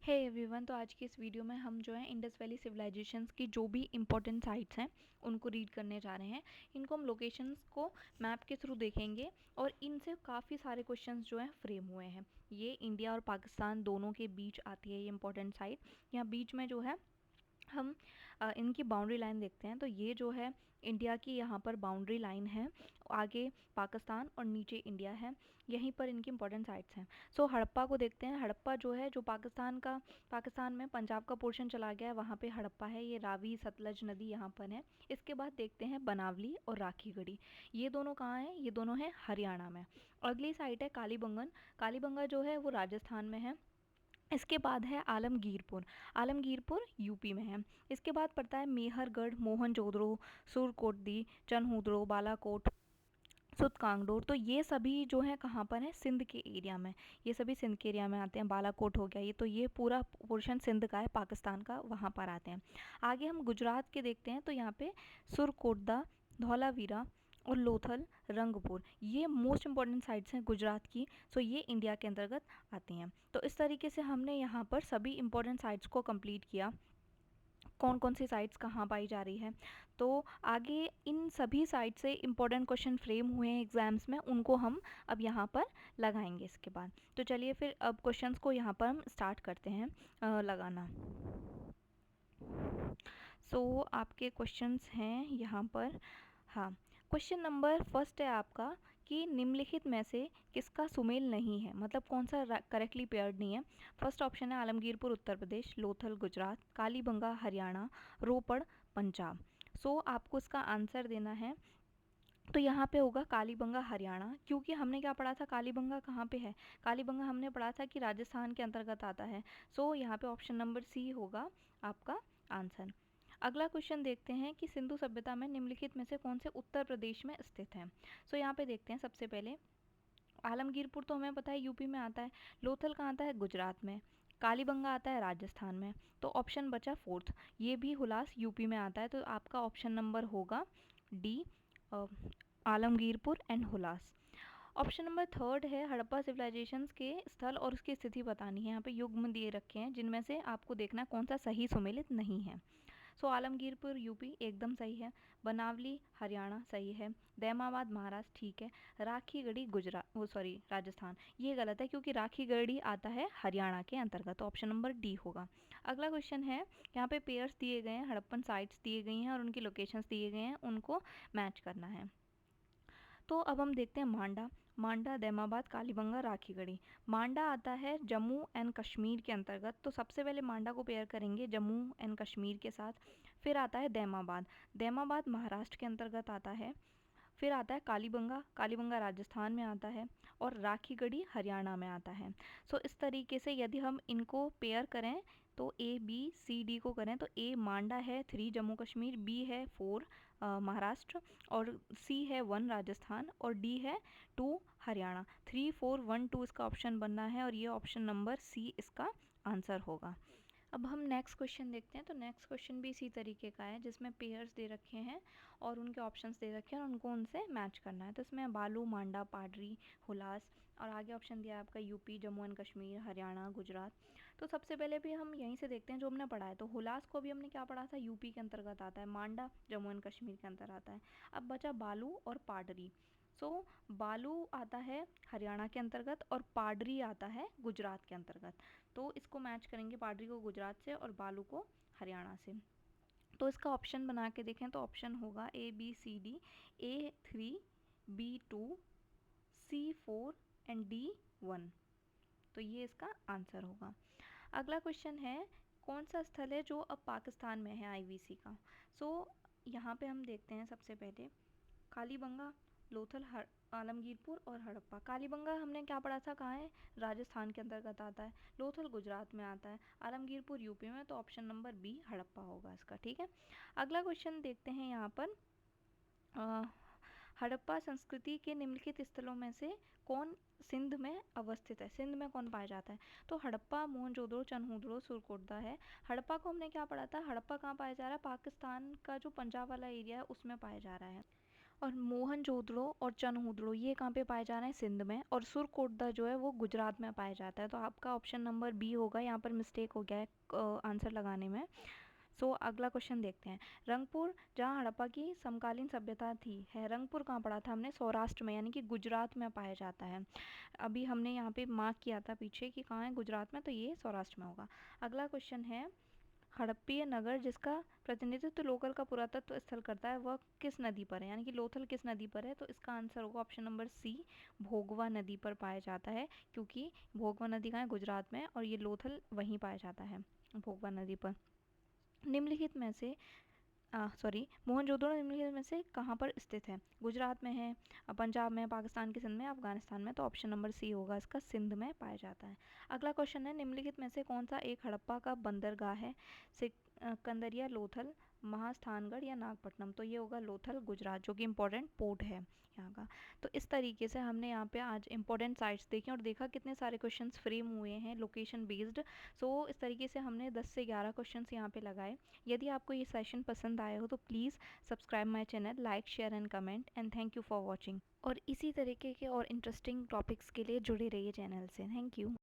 Hey everyone, तो आज की इस वीडियो में हम जो है इंडस वैली सिविलाइजेशंस की जो भी इंपॉर्टेंट साइट्स हैं उनको रीड करने जा रहे हैं। इनको हम लोकेशंस को मैप के थ्रू देखेंगे और इनसे काफ़ी सारे क्वेश्चंस जो हैं फ्रेम हुए हैं। ये इंडिया और पाकिस्तान दोनों के बीच आती है ये इंपॉर्टेंट साइट। यहाँ बीच में जो है हम इनकी बाउंड्री लाइन देखते हैं। तो ये जो है इंडिया की यहाँ पर बाउंड्री लाइन है, आगे पाकिस्तान और नीचे इंडिया है। यहीं पर इनकी इंपॉर्टेंट साइट्स हैं। सो हड़प्पा को देखते हैं। हड़प्पा जो है जो पाकिस्तान में पंजाब का पोर्शन चला गया है, वहाँ पे हड़प्पा है। ये रावी सतलज नदी यहाँ पर है। इसके बाद देखते हैं बनावली और राखीगढ़ी। ये दोनों कहाँ हैं? ये दोनों हैं हरियाणा में। अगली साइट है कालीबंगन। कालीबंगा जो है वो राजस्थान में है। इसके बाद है आलमगीरपुर। आलमगीरपुर यूपी में है। इसके बाद पड़ता है मेहरगढ़, मोहनजोदड़ो, सुरकोटदी, चनहूदड़ो, बालाकोट, सुतकांगडोर। तो ये सभी जो है कहाँ पर है? सिंध के एरिया में। ये सभी सिंध के एरिया में आते हैं। बालाकोट हो गया ये, तो ये पूरा पोर्शन सिंध का है, पाकिस्तान का, वहाँ पर आते हैं। आगे हम गुजरात के देखते हैं। तो यहाँ पे सुरकोटदा, धौलावीरा और लोथल, रंगपुर, ये मोस्ट इंपॉर्टेंट साइट्स हैं गुजरात की। सो ये इंडिया के अंतर्गत आती हैं। तो इस तरीके से हमने यहाँ पर सभी इंपॉर्टेंट साइट्स को कंप्लीट किया। कौन कौन सी साइट्स कहाँ पाई जा रही है, तो आगे इन सभी साइट से इंपॉर्टेंट क्वेश्चन फ्रेम हुए हैं एग्जाम्स में, उनको हम अब यहाँ पर लगाएंगे इसके बाद। तो चलिए फिर अब क्वेश्चंस को यहाँ पर हम स्टार्ट करते हैं लगाना। सो आपके क्वेश्चंस हैं यहाँ पर। हाँ, क्वेश्चन नंबर फर्स्ट है आपका कि निम्नलिखित में से किसका सुमेल नहीं है, मतलब कौन सा करेक्टली पेयर्ड नहीं है। फर्स्ट ऑप्शन है आलमगीरपुर उत्तर प्रदेश, लोथल गुजरात, कालीबंगा हरियाणा, रोपड़ पंजाब। सो आपको इसका आंसर देना है। तो यहाँ पे होगा कालीबंगा हरियाणा, क्योंकि हमने क्या पढ़ा था, कालीबंगा कहाँ पे है? कालीबंगा हमने पढ़ा था कि राजस्थान के अंतर्गत आता है। सो यहाँ पे ऑप्शन नंबर सी होगा आपका आंसर। अगला क्वेश्चन देखते हैं कि सिंधु सभ्यता में निम्नलिखित में से कौन से उत्तर प्रदेश में स्थित है। सो यहाँ पे देखते हैं। सबसे पहले आलमगीरपुर तो हमें पता है यूपी में आता है। लोथल कहाँ आता है? गुजरात में। कालीबंगा आता है राजस्थान में। तो ऑप्शन बचा फोर्थ, ये भी हुलास यूपी में आता है। तो आपका ऑप्शन नंबर होगा D, Alamgirpur and Hulas. Option number third है हड़प्पा सिविलाइजेशंस के स्थल और उसकी स्थिति बतानी है। यहाँ पे युग्म दिए रखे हैं जिनमें से आपको देखना कौन सा सही सुमेलित नहीं है। सो आलमगीरपुर यूपी एकदम सही है। बनावली हरियाणा सही है। दैमाबाद महाराष्ट्र ठीक है। राखीगढ़ी राजस्थान, ये गलत है क्योंकि राखीगढ़ी आता है हरियाणा के अंतर्गत। तो ऑप्शन नंबर डी होगा। अगला क्वेश्चन है, यहाँ पे पेयर्स दिए गए हैं, हड़प्पन साइट्स दिए गई हैं और उनकी लोकेशंस दिए गए हैं, उनको मैच करना है। तो अब हम देखते हैं मांडा, दैमाबाद, कालीबंगा, राखीगढ़ी। मांडा आता है जम्मू एंड कश्मीर के अंतर्गत। तो सबसे पहले मांडा को पेयर करेंगे जम्मू एंड कश्मीर के साथ। फिर आता है दैमाबाद महाराष्ट्र के अंतर्गत आता है। फिर आता है कालीबंगा राजस्थान में आता है और राखीगढ़ी हरियाणा में आता है। सो इस तरीके से यदि हम इनको पेयर करें तो ए बी सी डी को करें, तो ए मांडा है 3 जम्मू कश्मीर, बी है 4 महाराष्ट्र और सी है 1 राजस्थान और डी है 2 हरियाणा। 3 4 1 2 इसका ऑप्शन बनना है और ये ऑप्शन नंबर सी इसका आंसर होगा। अब हम नेक्स्ट क्वेश्चन देखते हैं। तो नेक्स्ट क्वेश्चन भी इसी तरीके का है जिसमें पेयर्स दे रखे हैं और उनके ऑप्शंस दे रखे हैं और उनको उनसे मैच करना है। तो इसमें बालू, मांडा, पाडरी, हुलास और आगे ऑप्शन दिया है आपका यूपी, जम्मू एंड कश्मीर, हरियाणा, गुजरात। तो सबसे पहले भी हम यहीं से देखते हैं जो हमने पढ़ा है। तो हुलास को भी हमने क्या पढ़ा था? यूपी के अंतर्गत आता है। मांडा जम्मू एंड कश्मीर के अंतर्गत आता है। अब बचा बालू और पाडरी। सो बालू आता है हरियाणा के अंतर्गत और पाडरी आता है गुजरात के अंतर्गत। तो इसको मैच करेंगे, पाडरी को गुजरात से और बालू को हरियाणा से। तो इसका ऑप्शन बना के देखें तो ऑप्शन होगा A B C D, A3, B2, C4 and D1। तो ये इसका आंसर होगा। अगला क्वेश्चन है, कौन सा स्थल है जो अब पाकिस्तान में है IVC का। सो यहाँ पे हम देखते हैं सबसे पहले कालीबंगा, लोथल, आलमगीरपुर और हड़प्पा। कालीबंगा हमने क्या पढ़ा था, कहाँ है? राजस्थान के अंतर्गत आता है। लोथल गुजरात में आता है। आलमगीरपुर यूपी में। तो ऑप्शन नंबर बी हड़प्पा होगा इसका। ठीक है, अगला क्वेश्चन देखते हैं यहाँ पर। हड़प्पा संस्कृति के निम्नलिखित स्थलों में से कौन सिंध में अवस्थित है? सिंध में कौन पाया जाता है? तो हड़प्पा, मोहनजोदड़ो, चनहूदड़ो, सुरकोटदा है। हड़प्पा को हमने क्या पढ़ा था? हड़प्पा कहाँ पाया जा रहा है? पाकिस्तान का जो पंजाब वाला एरिया है उसमें पाया जा रहा है। और मोहनजोदड़ो और चनहूदड़ो ये कहाँ पे पाए जा रहे हैं? सिंध में। और सुरकोटदा जो है वो गुजरात में पाया जाता है। तो आपका ऑप्शन नंबर बी होगा, यहाँ पर मिस्टेक हो गया है आंसर लगाने में। सो अगला क्वेश्चन देखते हैं। रंगपुर, जहाँ हड़प्पा की समकालीन सभ्यता थी, है रंगपुर कहाँ पड़ा था हमने? सौराष्ट्र में, यानी कि गुजरात में पाया जाता है। अभी हमने यहाँ पे मार्क किया था पीछे कि कहाँ है, गुजरात में, तो ये सौराष्ट्र में होगा। अगला क्वेश्चन है, हड़प्पीय नगर जिसका प्रतिनिधित्व लोकल का पुरातत्व स्थल करता है वह किस नदी पर है? यानी कि लोथल किस नदी पर है? तो इसका आंसर होगा ऑप्शन नंबर सी, भोगवा नदी पर पाया जाता है, क्योंकि भोगवा नदी कहाँ है? गुजरात में, और ये लोथल वहीं पाया जाता है, भोगवा नदी पर। निम्नलिखित में से मोहनजोदड़ो निम्नलिखित में से कहाँ पर स्थित है? गुजरात में है, पंजाब में, पाकिस्तान के सिंध में, अफगानिस्तान में, तो ऑप्शन नंबर सी होगा इसका, सिंध में पाया जाता है। अगला क्वेश्चन है, निम्नलिखित में से कौन सा एक हड़प्पा का बंदरगाह है? सिकंदरिया, लोथल, महास्थानगढ़ या नागपट्टनम? तो ये होगा लोथल, गुजरात, जो कि इम्पोर्टेंट पोर्ट है यहाँ का। तो इस तरीके से हमने यहाँ पे आज इंपॉर्टेंट साइट्स देखे और देखा कितने सारे क्वेश्चंस फ्रेम हुए हैं लोकेशन बेस्ड। सो इस तरीके से हमने 10 से 11 क्वेश्चंस यहाँ पे लगाए। यदि आपको ये सेशन पसंद आया हो तो please subscribe my channel, like, share and comment, and thank you for watching. और इसी तरीके के और इंटरेस्टिंग टॉपिक्स के लिए जुड़े रहिए चैनल से। Thank you.